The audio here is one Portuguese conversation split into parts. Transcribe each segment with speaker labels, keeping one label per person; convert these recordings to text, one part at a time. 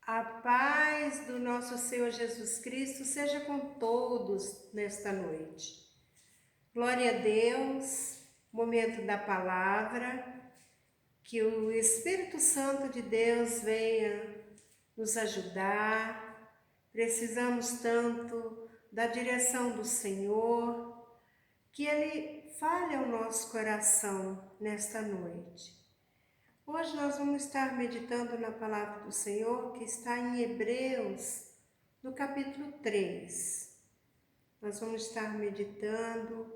Speaker 1: A paz do nosso Senhor Jesus Cristo seja com todos nesta noite. Glória a Deus, momento da palavra, que o Espírito Santo de Deus venha nos ajudar. Precisamos tanto da direção do Senhor, que Ele fale ao nosso coração nesta noite. Hoje nós vamos estar meditando na palavra do Senhor, que está em Hebreus, no capítulo 3. Nós vamos estar meditando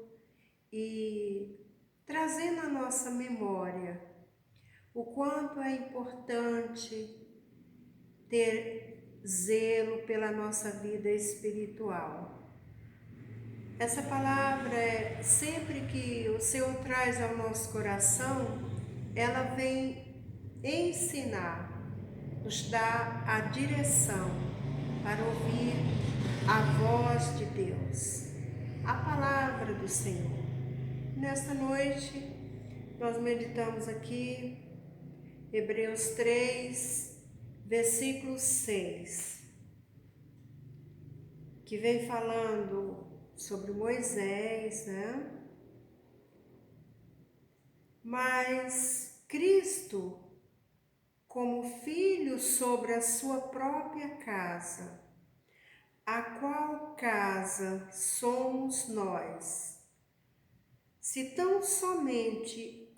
Speaker 1: e trazendo à nossa memória o quanto é importante ter zelo pela nossa vida espiritual. Essa palavra, sempre que o Senhor traz ao nosso coração, ela vem ensinar, nos dá a direção para ouvir a voz de Deus, a palavra do Senhor. Nesta noite, nós meditamos aqui, Hebreus 3, versículo 6, que vem falando sobre Moisés, né? Mas Cristo, como filho sobre a sua própria casa, a qual casa somos nós, se tão somente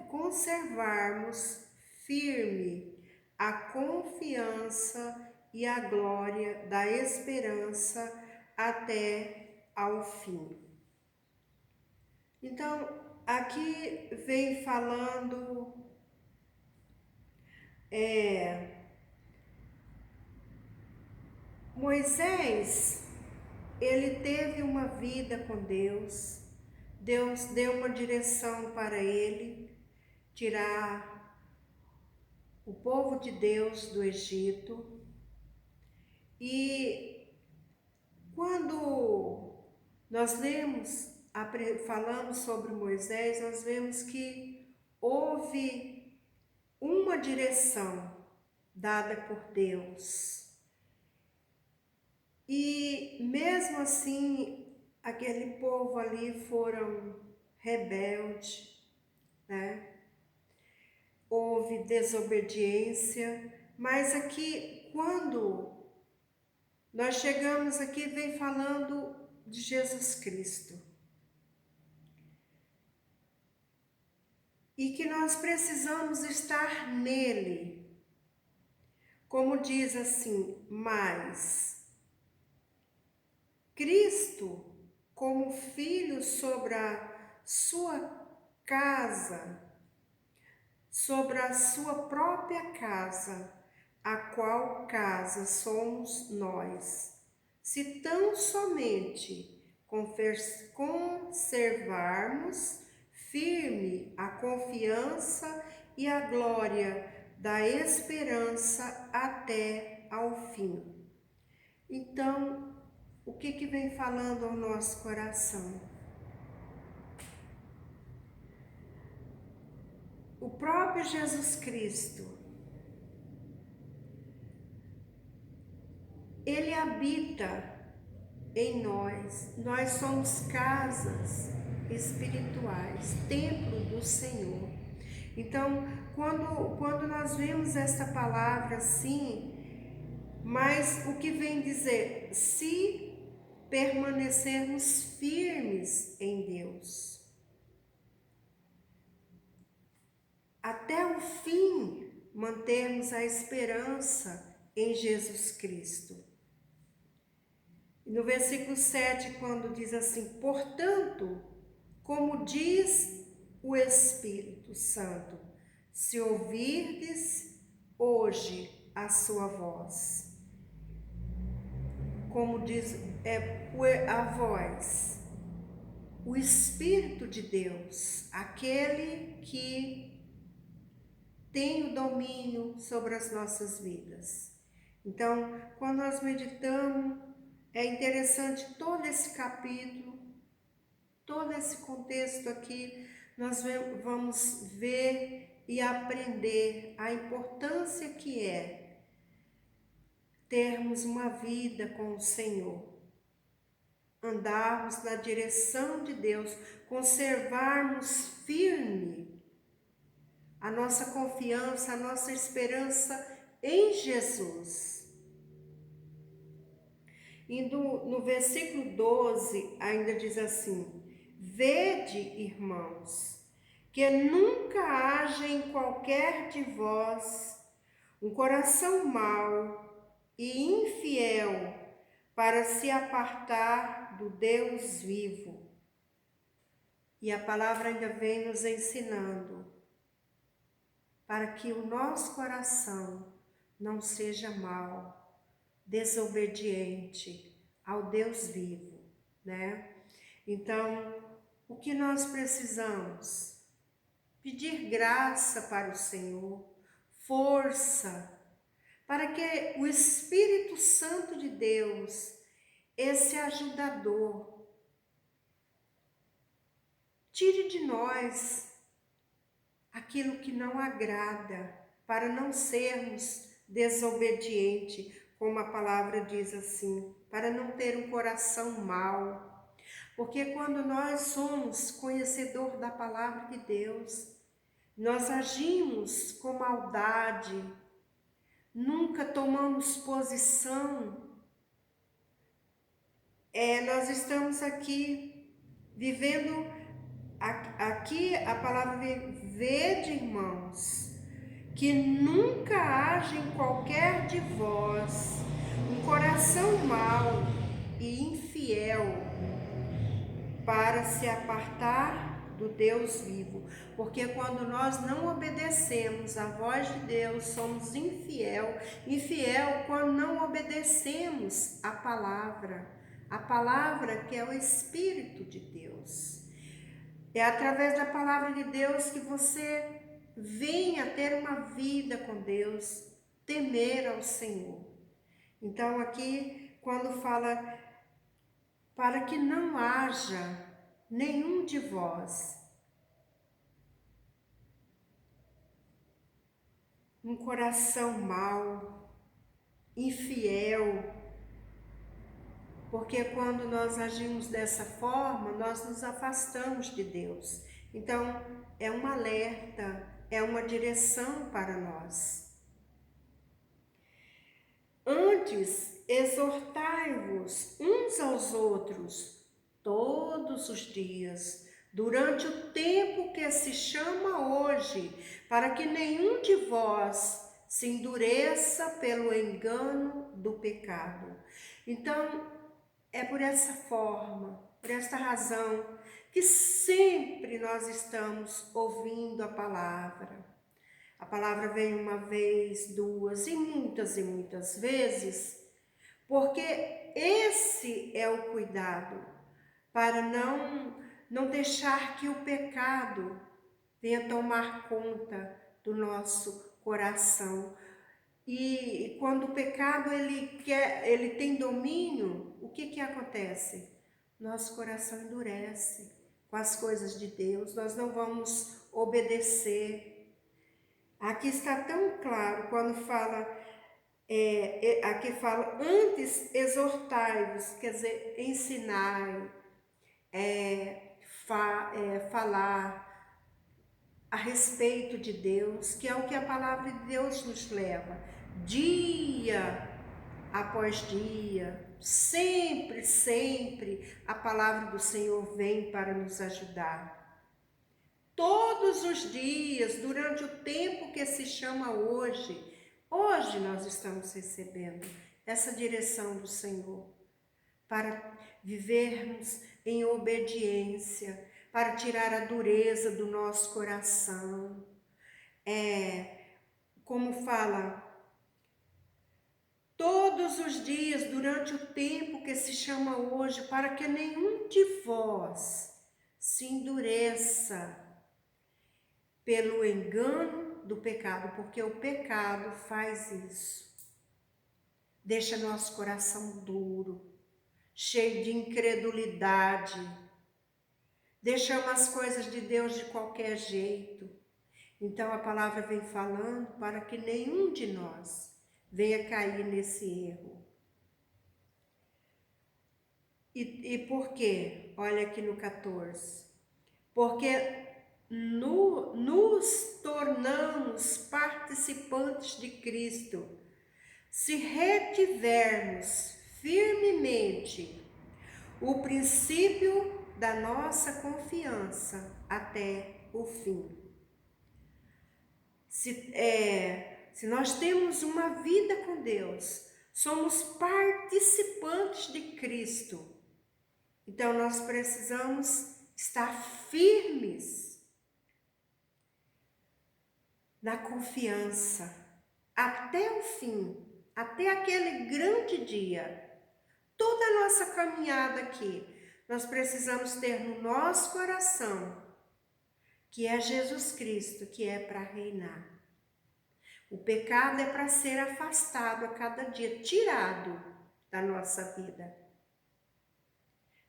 Speaker 1: conservarmos firme a confiança e a glória da esperança até ao fim. Então, aqui vem falando Moisés, ele teve uma vida com Deus. Deus deu uma direção para ele tirar o povo de Deus do Egito. E quando nós falamos sobre Moisés, nós vemos que houve uma direção dada por Deus. E mesmo assim, aquele povo ali foram rebeldes, né? Houve desobediência, mas aqui, quando nós chegamos aqui, vem falando de Jesus Cristo. E que nós precisamos estar nele. Como diz assim, mas Cristo, como filho sobre a sua casa, sobre a sua própria casa, a qual casa somos nós, se tão somente conservarmos firme a confiança e a glória da esperança até ao fim. Então, o que vem falando ao nosso coração? O próprio Jesus Cristo, ele habita em nós. Nós somos casas espirituais, templo do Senhor. Então, quando nós vemos esta palavra assim, mas o que vem dizer? Se permanecermos firmes em Deus, até o fim mantermos a esperança em Jesus Cristo. No versículo 7, quando diz assim, portanto, como diz o Espírito Santo, se ouvirdes hoje a sua voz, como diz a voz, o Espírito de Deus, aquele que tem o domínio sobre as nossas vidas. Então, quando nós meditamos, é interessante todo esse capítulo, todo esse contexto aqui, nós vamos ver e aprender a importância que é termos uma vida com o Senhor, andarmos na direção de Deus, conservarmos firme a nossa confiança, a nossa esperança em Jesus. Indo no versículo 12, ainda diz assim: vede, irmãos, que nunca haja em qualquer de vós um coração mau e infiel para se apartar do Deus vivo. E a palavra ainda vem nos ensinando para que o nosso coração não seja mau, desobediente ao Deus vivo, né? Então, o que nós precisamos? Pedir graça para o Senhor, força, para que o Espírito Santo de Deus, esse ajudador, tire de nós aquilo que não agrada, para não sermos desobedientes, como a palavra diz assim, para não ter um coração mau. Porque quando nós somos conhecedor da palavra de Deus, nós agimos com maldade, nunca tomamos posição. Nós estamos aqui vivendo, aqui a palavra vede, irmãos, que nunca haja em qualquer de vós um coração mau e infiel para se apartar do Deus vivo, porque quando nós não obedecemos à voz de Deus, somos infiel quando não obedecemos a palavra que é o Espírito de Deus. É através da palavra de Deus que você venha ter uma vida com Deus, temer ao Senhor. Então aqui, quando fala para que não haja nenhum de vós um coração mau, infiel, porque quando nós agimos dessa forma, nós nos afastamos de Deus. Então, é um alerta, é uma direção para nós. Antes, exortai-vos uns aos outros todos os dias, durante o tempo que se chama hoje, para que nenhum de vós se endureça pelo engano do pecado. Então, é por essa forma, por esta razão, que sempre nós estamos ouvindo a palavra. A palavra vem uma vez, duas e muitas vezes, porque esse é o cuidado, para não deixar que o pecado venha tomar conta do nosso coração. E quando o pecado ele tem domínio, o que acontece? Nosso coração endurece com as coisas de Deus, nós não vamos obedecer. Aqui está tão claro quando fala, aqui fala, antes exortai-vos, quer dizer, ensinai, falar a respeito de Deus, que é o que a palavra de Deus nos leva, dia após dia, sempre a palavra do Senhor vem para nos ajudar. Todos os dias, durante o tempo que se chama hoje nós estamos recebendo essa direção do Senhor para vivermos em obediência, para tirar a dureza do nosso coração. Como fala, todos os dias, durante o tempo que se chama hoje, para que nenhum de vós se endureça pelo engano do pecado, porque o pecado faz isso. Deixa nosso coração duro, cheio de incredulidade. Deixamos as coisas de Deus de qualquer jeito. Então a palavra vem falando para que nenhum de nós venha cair nesse erro. E por quê? Olha aqui no 14. Porque nos tornamos participantes de Cristo, se retivermos firmemente o princípio da nossa confiança até o fim. Se nós temos uma vida com Deus, somos participantes de Cristo, então nós precisamos estar firmes na confiança até o fim, até aquele grande dia. Toda a nossa caminhada aqui, nós precisamos ter no nosso coração que é Jesus Cristo, que é para reinar. O pecado é para ser afastado a cada dia, tirado da nossa vida.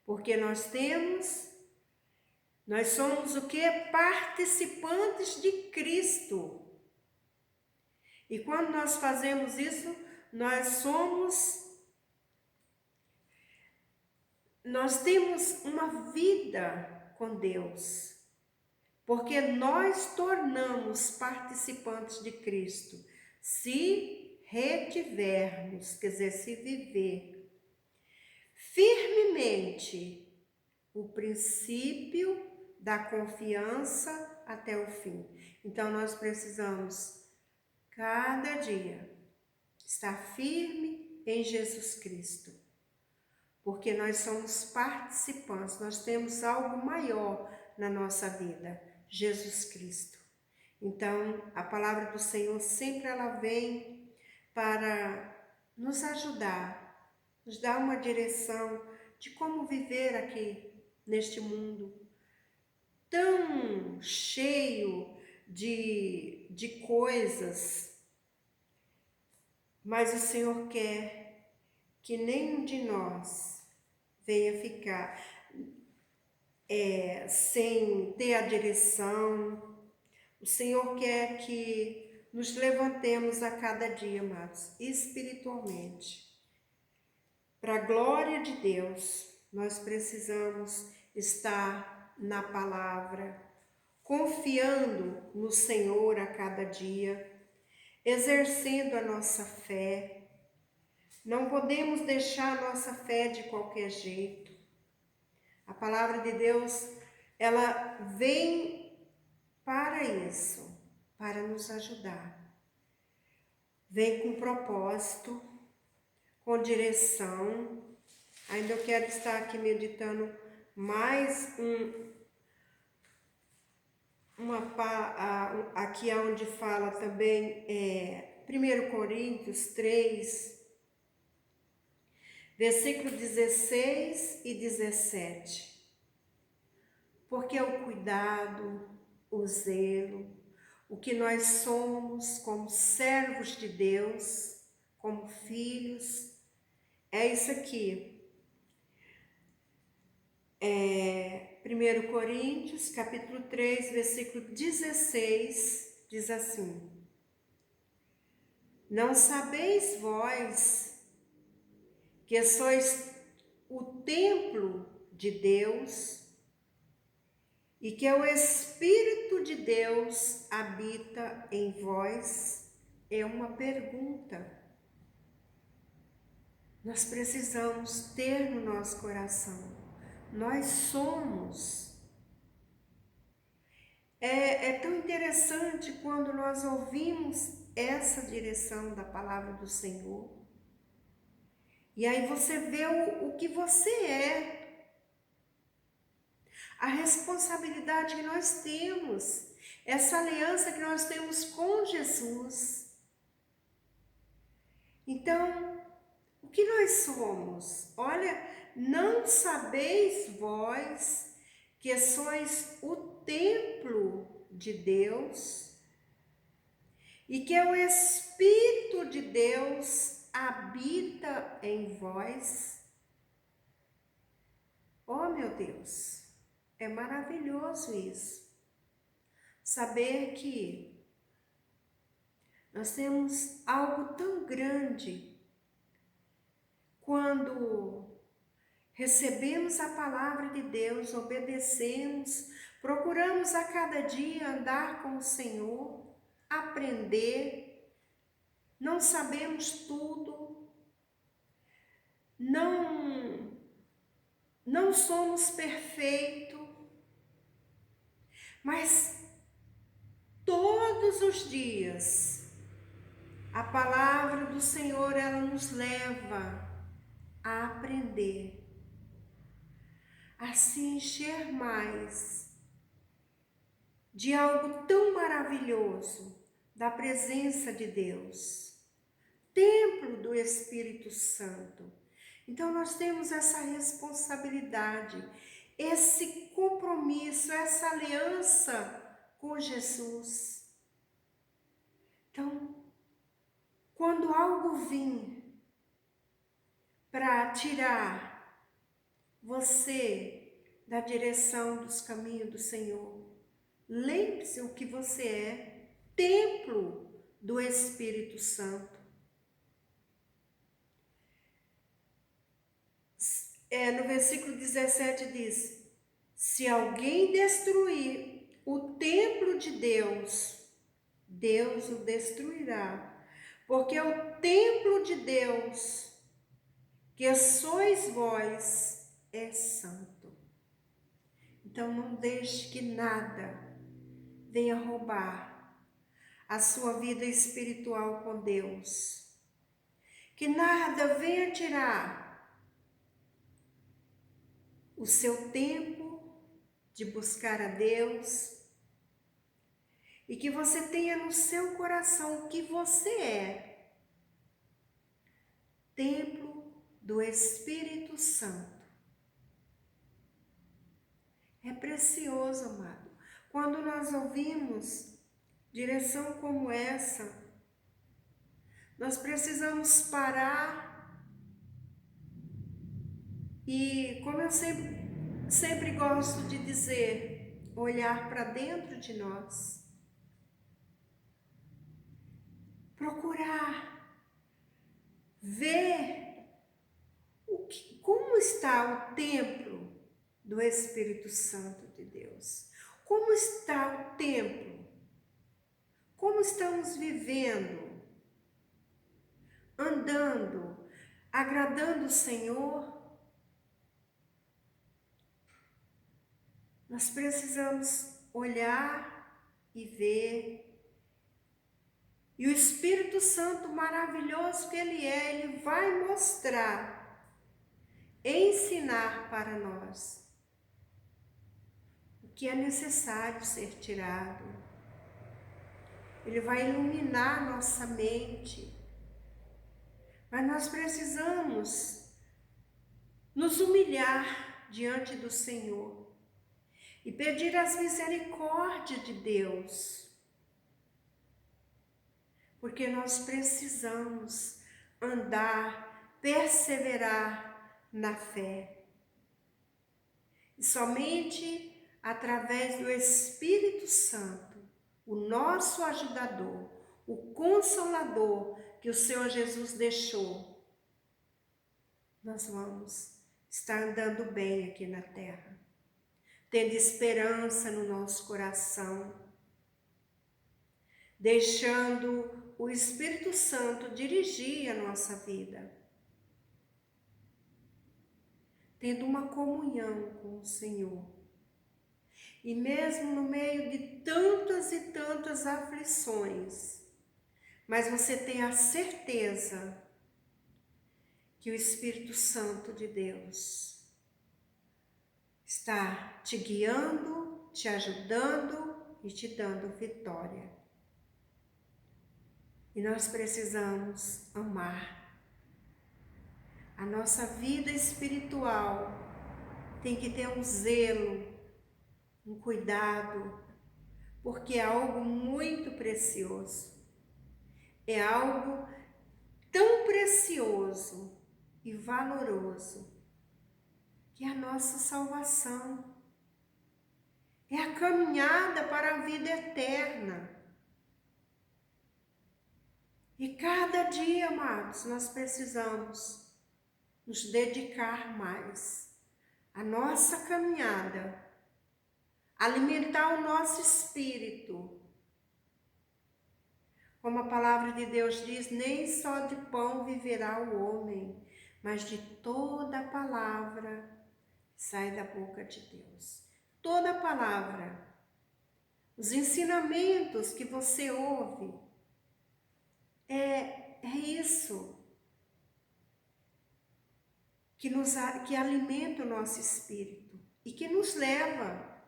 Speaker 1: Porque nós somos o que? Participantes de Cristo. E quando nós fazemos isso, nós temos uma vida com Deus. Porque nós tornamos participantes de Cristo, se retivermos, quer dizer, se viver firmemente o princípio da confiança até o fim. Então nós precisamos, cada dia, estar firme em Jesus Cristo, porque nós somos participantes, nós temos algo maior na nossa vida, Jesus Cristo. Então, a palavra do Senhor sempre ela vem para nos ajudar, nos dar uma direção de como viver aqui neste mundo tão cheio de coisas, mas o Senhor quer que nenhum de nós venha ficar sem ter a direção. O Senhor quer que nos levantemos a cada dia, amados, espiritualmente. Para a glória de Deus, nós precisamos estar na palavra, confiando no Senhor a cada dia, exercendo a nossa fé. Não podemos deixar a nossa fé de qualquer jeito. A palavra de Deus, ela vem para isso, para nos ajudar. Vem com propósito, com direção. Ainda eu quero estar aqui meditando mais aqui onde fala também 1 Coríntios 3, versículo 16 e 17. Porque o cuidado, o zelo, o que nós somos como servos de Deus, como filhos, é isso aqui. 1 Coríntios, capítulo 3, versículo 16, diz assim: Não sabeis vós que sois o templo de Deus e que o Espírito de Deus habita em vós? É uma pergunta. Nós precisamos ter no nosso coração. Nós somos. É tão interessante quando nós ouvimos essa direção da palavra do Senhor. E aí você vê o que você é. A responsabilidade que nós temos. Essa aliança que nós temos com Jesus. Então, o que nós somos? Olha, não sabeis vós que sois o templo de Deus e que o Espírito de Deus habita em vós? Oh, meu Deus, é maravilhoso isso. saber que nós temos algo tão grande quando recebemos a palavra de Deus, obedecemos, procuramos a cada dia andar com o Senhor, aprender, não sabemos tudo, não somos perfeitos, mas todos os dias a palavra do Senhor, ela nos leva a aprender, a se encher mais de algo tão maravilhoso, da presença de Deus, templo do Espírito Santo. Então nós temos essa responsabilidade, esse compromisso, essa aliança com Jesus. Então, quando algo vir para tirar você da direção dos caminhos do Senhor, lembre-se o que você é, templo do Espírito Santo. No versículo 17 diz: se alguém destruir o templo de Deus, Deus o destruirá, porque o templo de Deus, que sois vós, é santo. Então não deixe que nada venha roubar a sua vida espiritual com Deus, que nada venha tirar o seu tempo de buscar a Deus, e que você tenha no seu coração o que você é, templo do Espírito Santo. É precioso, amado, quando nós ouvimos direção como essa. Nós precisamos parar e, como eu sempre gosto de dizer, olhar para dentro de nós, procurar ver como está o templo do Espírito Santo de Deus. Como está o templo? Como estamos vivendo, andando, agradando o Senhor? Nós precisamos olhar e ver. E o Espírito Santo maravilhoso que Ele é, Ele vai mostrar, ensinar para nós o que é necessário ser tirado. Ele vai iluminar nossa mente. Mas nós precisamos nos humilhar diante do Senhor e pedir as misericórdias de Deus, porque nós precisamos andar, perseverar na fé. E somente através do Espírito Santo, o nosso ajudador, o Consolador que o Senhor Jesus deixou, nós vamos estar andando bem aqui na terra, tendo esperança no nosso coração, deixando o Espírito Santo dirigir a nossa vida, tendo uma comunhão com o Senhor. E mesmo no meio de tantas e tantas aflições, mas você tem a certeza que o Espírito Santo de Deus está te guiando, te ajudando e te dando vitória. E nós precisamos amar. A nossa vida espiritual tem que ter um zelo, um cuidado, porque é algo muito precioso. É algo tão precioso e valoroso que é a nossa salvação. É a caminhada para a vida eterna. E cada dia, amados, nós precisamos nos dedicar mais à nossa caminhada, alimentar o nosso espírito. Como a palavra de Deus diz, nem só de pão viverá o homem, mas de toda a palavra que sai da boca de Deus. Toda a palavra, os ensinamentos que você ouve, é isso que alimenta o nosso espírito e que nos leva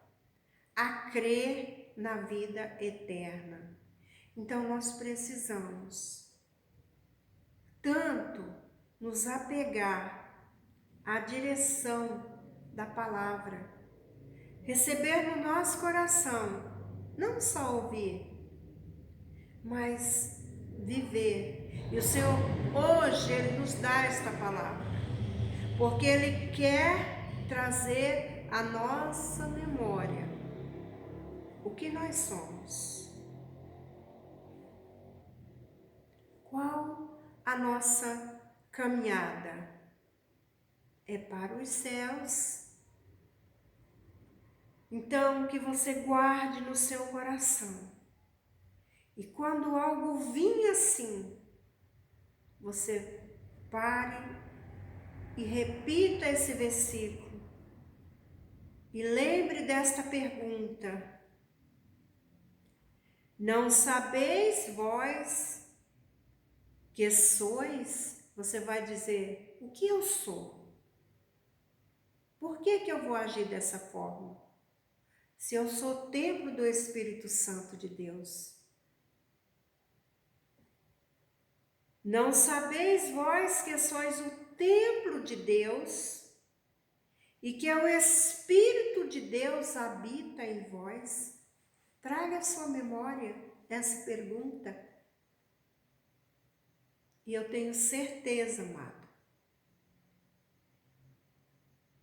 Speaker 1: a crer na vida eterna. Então nós precisamos tanto nos apegar à direção da palavra, receber no nosso coração, não só ouvir, mas viver. E o Senhor hoje Ele nos dá esta palavra, porque Ele quer trazer à nossa memória o que nós somos. Qual a nossa caminhada? É para os céus. Então, que você guarde no seu coração. E quando algo vir assim, você pare e repita esse versículo. E lembre desta pergunta: não sabeis vós que sois? Você vai dizer, o que eu sou? Por que eu vou agir dessa forma? Se eu sou templo do Espírito Santo de Deus. Não sabeis vós que sois o templo de Deus e que o Espírito de Deus habita em vós? Traga à sua memória essa pergunta. E eu tenho certeza, amado,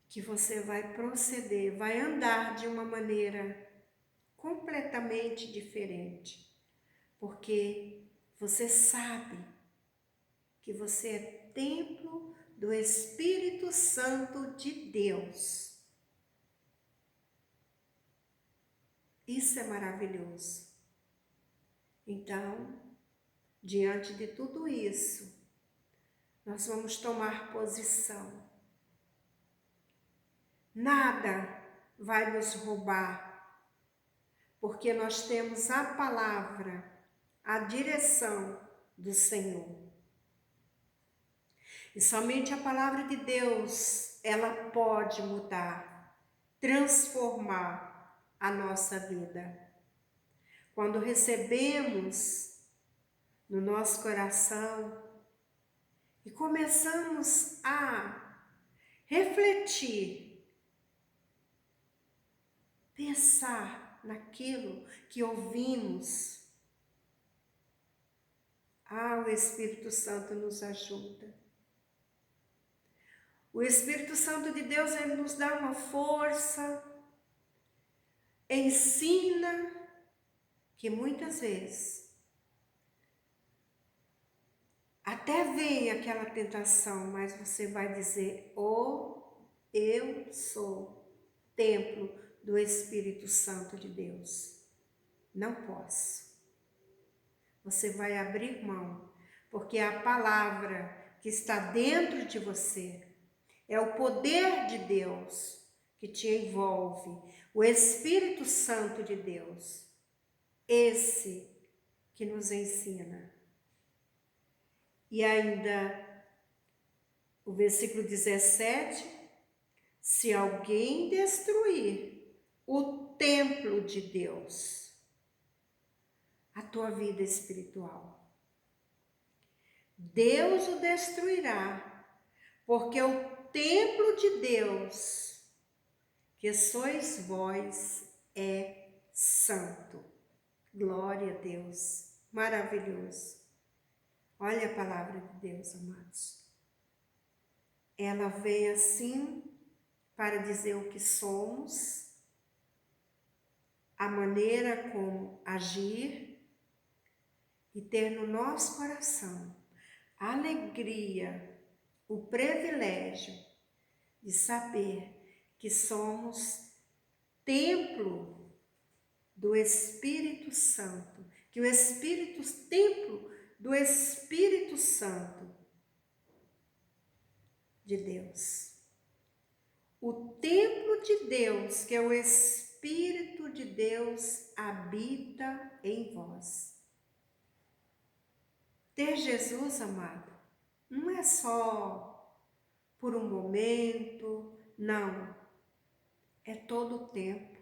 Speaker 1: que você vai proceder, vai andar de uma maneira completamente diferente, porque você sabe que você é templo do Espírito Santo de Deus. Isso é maravilhoso. Então, diante de tudo isso, nós vamos tomar posição. Nada vai nos roubar, porque nós temos a palavra, a direção do Senhor. E somente a palavra de Deus, ela pode mudar, transformar a nossa vida. Quando recebemos no nosso coração e começamos a refletir, pensar naquilo que ouvimos, o Espírito Santo nos ajuda. O Espírito Santo de Deus, ele nos dá uma força, ensina, que muitas vezes até vem aquela tentação, mas você vai dizer, eu sou templo do Espírito Santo de Deus. Não posso. Você vai abrir mão, porque a palavra que está dentro de você é o poder de Deus que te envolve, o Espírito Santo de Deus, esse que nos ensina. E ainda o versículo 17, se alguém destruir o templo de Deus, a tua vida espiritual, Deus o destruirá, porque o templo de Deus, que sois vós, é santo. Glória a Deus, maravilhoso. Olha a palavra de Deus, amados. Ela vem assim para dizer o que somos, a maneira como agir e ter no nosso coração a alegria, o privilégio de saber que somos templo do Espírito Santo, que o templo do Espírito Santo de Deus. O templo de Deus, que é o Espírito de Deus, habita em vós. Ter Jesus, amado, não é só por um momento, não. É todo o tempo.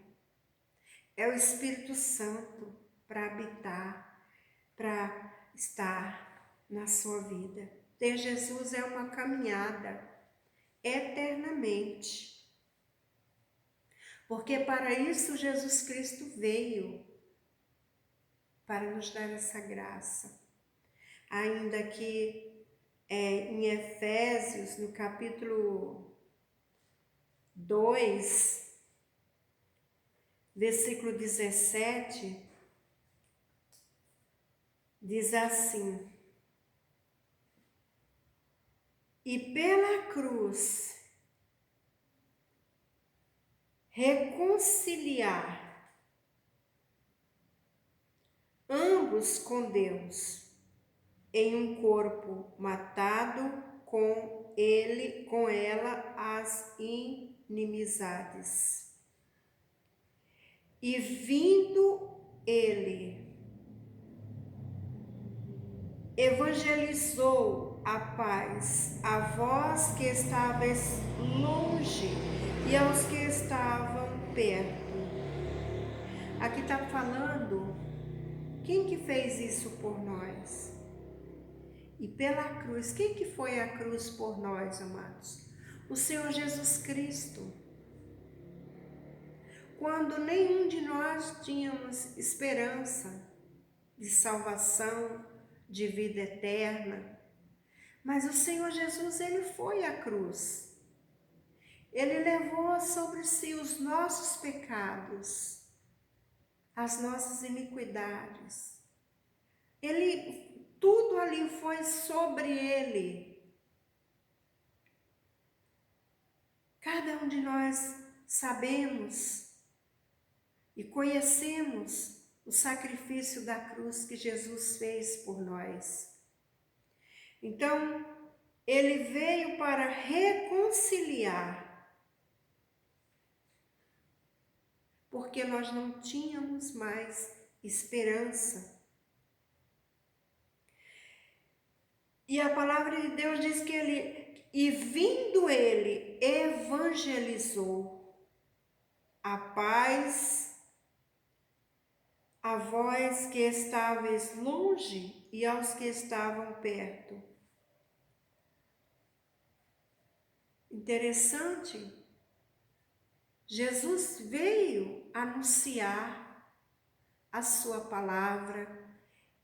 Speaker 1: É o Espírito Santo para habitar, para estar na sua vida. Ter Jesus é uma caminhada eternamente. Porque para isso Jesus Cristo veio, para nos dar essa graça. Ainda que em Efésios, no capítulo 2, versículo 17, diz assim: e pela cruz reconciliar ambos com Deus em um corpo matado com ela as inimizades. E vindo ele, evangelizou a paz a vós que estáveis longe e aos que estavam perto. Aqui está falando quem que fez isso por nós. E pela cruz, quem que foi a cruz por nós, amados? O Senhor Jesus Cristo. Quando nenhum de nós tínhamos esperança de salvação, de vida eterna, mas o Senhor Jesus, ele foi à cruz. Ele levou sobre si os nossos pecados, as nossas iniquidades. Tudo ali foi sobre ele. Cada um de nós sabemos e conhecemos o sacrifício da cruz que Jesus fez por nós. Então, ele veio para reconciliar, porque nós não tínhamos mais esperança. E a palavra de Deus diz que vindo ele, evangelizou a paz a vós que estáveis longe e aos que estavam perto. Interessante, Jesus veio anunciar a sua palavra,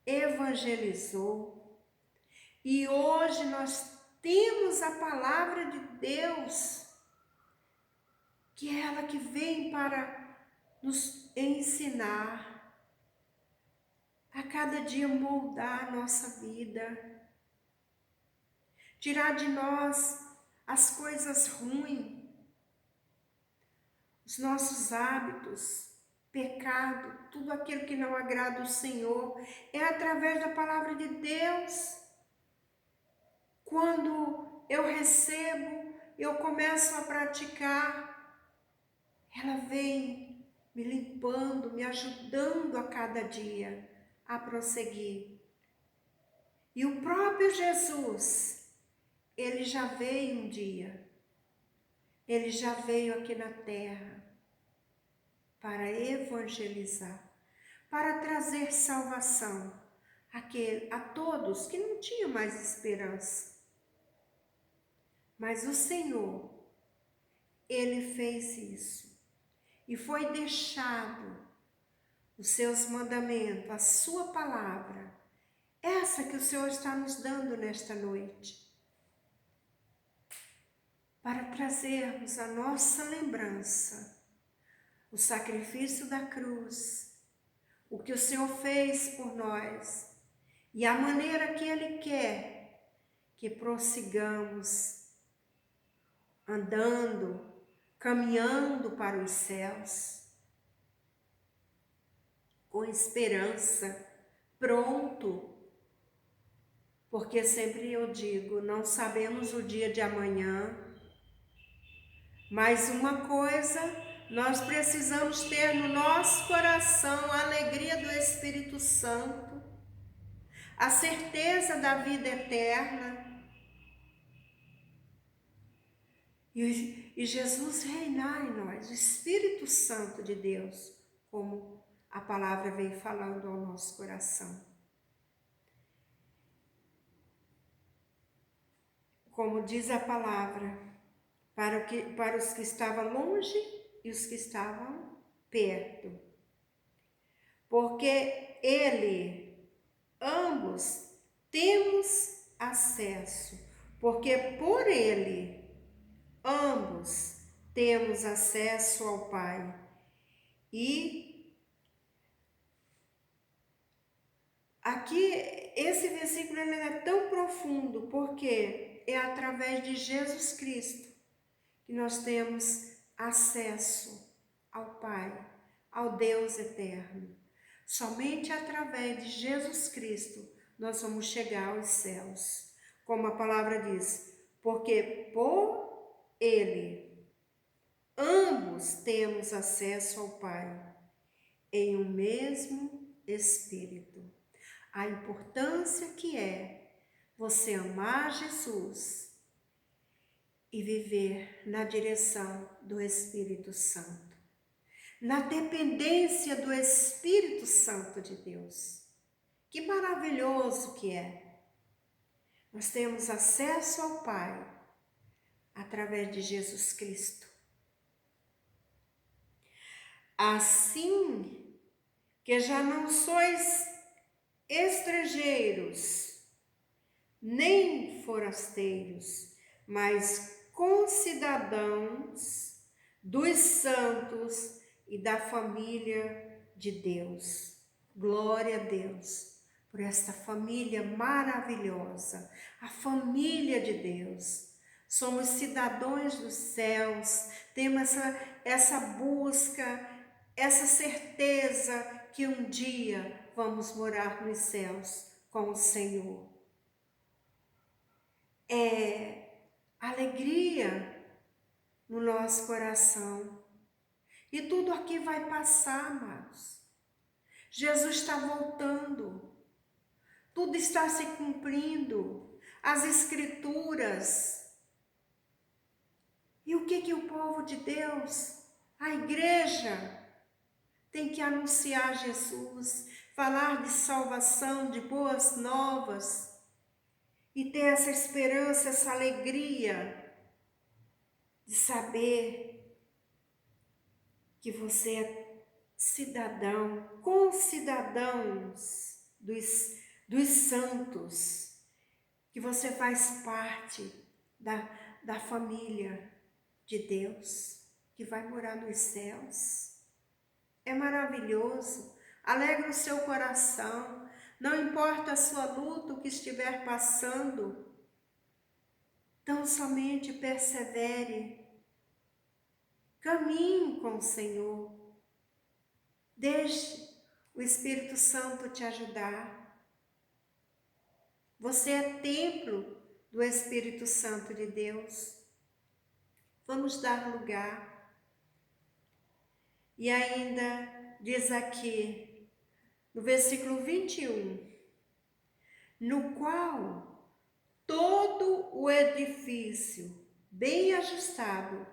Speaker 1: evangelizou, e hoje nós temos a palavra de Deus, que é ela que vem para nos ensinar, a cada dia moldar a nossa vida, tirar de nós as coisas ruins, os nossos hábitos, pecado, tudo aquilo que não agrada o Senhor. É através da palavra de Deus. Quando eu recebo, eu começo a praticar, ela vem me limpando, me ajudando a cada dia a prosseguir. E o próprio Jesus, ele já veio um dia, ele já veio aqui na terra para evangelizar, para trazer salvação a todos que não tinham mais esperança. Mas o Senhor, ele fez isso e foi deixado os seus mandamentos, a sua palavra, essa que o Senhor está nos dando nesta noite, para trazermos a nossa lembrança o sacrifício da cruz, o que o Senhor fez por nós e a maneira que Ele quer que prossigamos andando, caminhando para os céus, com esperança, pronto, porque sempre eu digo, não sabemos o dia de amanhã, mas uma coisa nós precisamos ter no nosso coração, a alegria do Espírito Santo, a certeza da vida eterna, e Jesus reinar em nós, o Espírito Santo de Deus, como a palavra vem falando ao nosso coração. Como diz a palavra, para os que estavam longe e os que estavam perto. Porque ambos temos acesso, porque por Ele, ambos temos acesso ao Pai. E aqui, esse versículo ele é tão profundo, porque é através de Jesus Cristo que nós temos acesso ao Pai, ao Deus eterno. Somente através de Jesus Cristo nós vamos chegar aos céus. Como a palavra diz, porque por Ele ambos temos acesso ao Pai em um mesmo Espírito. A importância que é você amar Jesus e viver na direção do Espírito Santo, na dependência do Espírito Santo de Deus. Que maravilhoso que é! Nós temos acesso ao Pai através de Jesus Cristo. Assim que já não sois estrangeiros, nem forasteiros, mas concidadãos dos santos e da família de Deus. Glória a Deus por esta família maravilhosa, a família de Deus. Somos cidadãos dos céus, temos essa busca, essa certeza que um dia vamos morar nos céus com o Senhor. É alegria no nosso coração. E tudo aqui vai passar, amados. Jesus está voltando. Tudo está se cumprindo. As Escrituras. E o que o povo de Deus, a igreja, tem que anunciar Jesus, falar de salvação, de boas novas, e ter essa esperança, essa alegria de saber que você é cidadão, concidadãos dos santos, que você faz parte da família de Deus, que vai morar nos céus. É maravilhoso, alegra o seu coração, não importa a sua luta, o que estiver passando, tão somente persevere, caminhe com o Senhor, deixe o Espírito Santo te ajudar. Você é templo do Espírito Santo de Deus. Vamos dar lugar. E ainda diz aqui, no versículo 21, no qual todo o edifício bem ajustado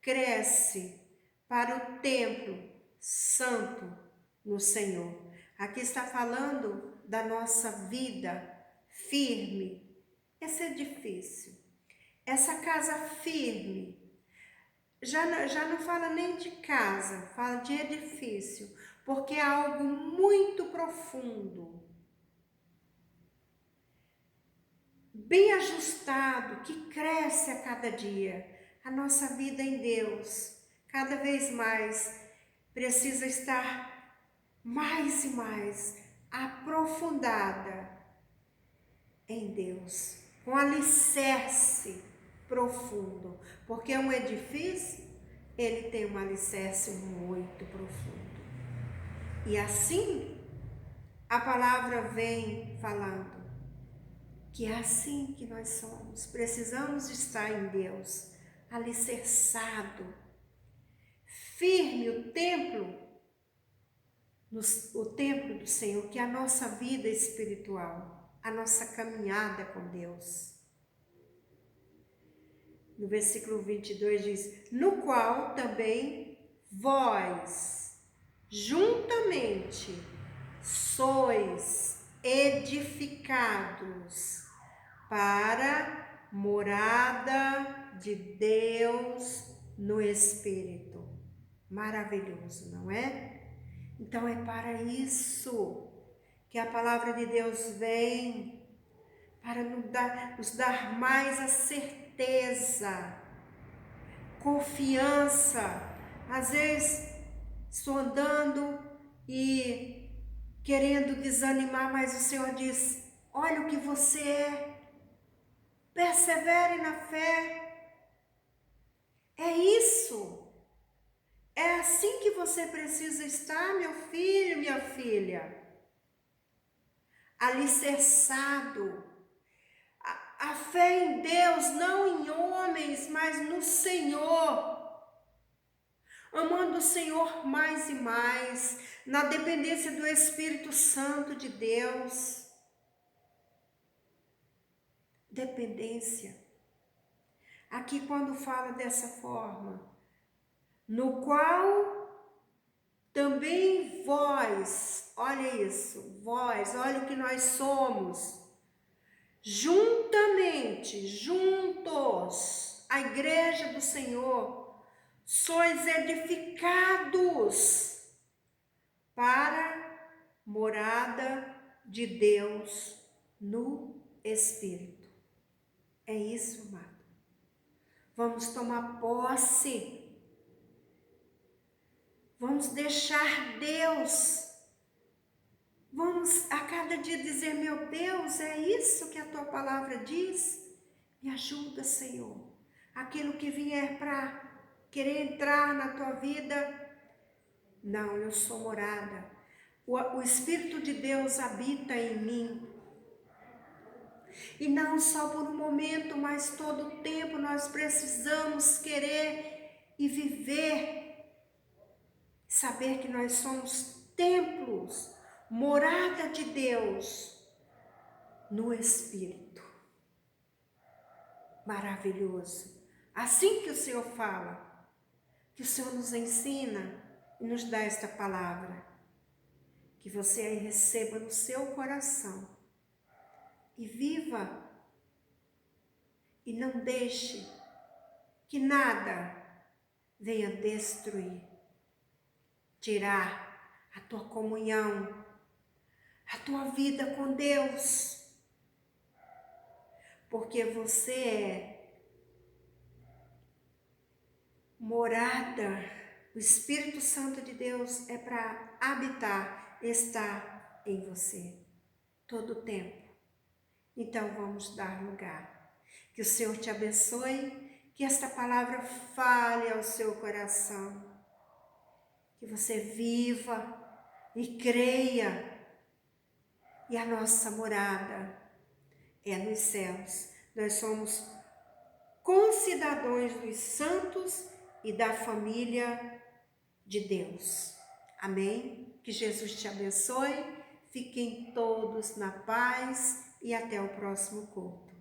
Speaker 1: cresce para o templo santo no Senhor. Aqui está falando da nossa vida firme, esse edifício, essa casa firme. Já não fala nem de casa, fala de edifício, porque é algo muito profundo, bem ajustado, que cresce a cada dia. A nossa vida em Deus, cada vez mais, precisa estar mais e mais aprofundada em Deus, com alicerce profundo, porque um edifício, ele tem um alicerce muito profundo. E assim, a palavra vem falando que é assim que nós somos, precisamos estar em Deus, alicerçado, firme, o templo do Senhor, que é a nossa vida espiritual, a nossa caminhada com Deus. No versículo 22 diz: no qual também vós, juntamente, sois edificados para morada de Deus no Espírito. Maravilhoso, não é? Então é para isso que a palavra de Deus vem, para nos dar mais a certeza, confiança. Às vezes estou andando e querendo desanimar, mas o Senhor diz: olha o que você é, persevere na fé. É isso. É assim que você precisa estar, meu filho, minha filha. Alicerçado. A fé em Deus, não em homens, mas no Senhor. Amando o Senhor mais e mais, na dependência do Espírito Santo de Deus. Dependência. Aqui quando fala dessa forma, no qual também vós, olha isso, vós, olha o que nós somos, juntamente, juntos, a igreja do Senhor, sois edificados para morada de Deus no Espírito. É isso, amado. Vamos tomar posse. Vamos deixar Deus. Vamos a cada dia dizer: meu Deus, é isso que a tua palavra diz? Me ajuda, Senhor. Aquilo que vier para querer entrar na tua vida, não, eu sou morada. O Espírito de Deus habita em mim. E não só por um momento, mas todo o tempo nós precisamos querer e viver, saber que nós somos templos, morada de Deus no Espírito. Maravilhoso. Assim que o Senhor fala, que o Senhor nos ensina e nos dá esta palavra, que você aí receba no seu coração e viva, e não deixe que nada venha destruir, tirar a tua comunhão, a tua vida com Deus, porque você é morada. O Espírito Santo de Deus é para habitar, estar em você todo o tempo. Então vamos dar lugar. Que o Senhor te abençoe, que esta palavra fale ao seu coração, que você viva e creia. E a nossa morada é nos céus. Nós somos concidadãos dos santos e da família de Deus. Amém? Que Jesus te abençoe. Fiquem todos na paz e até o próximo culto.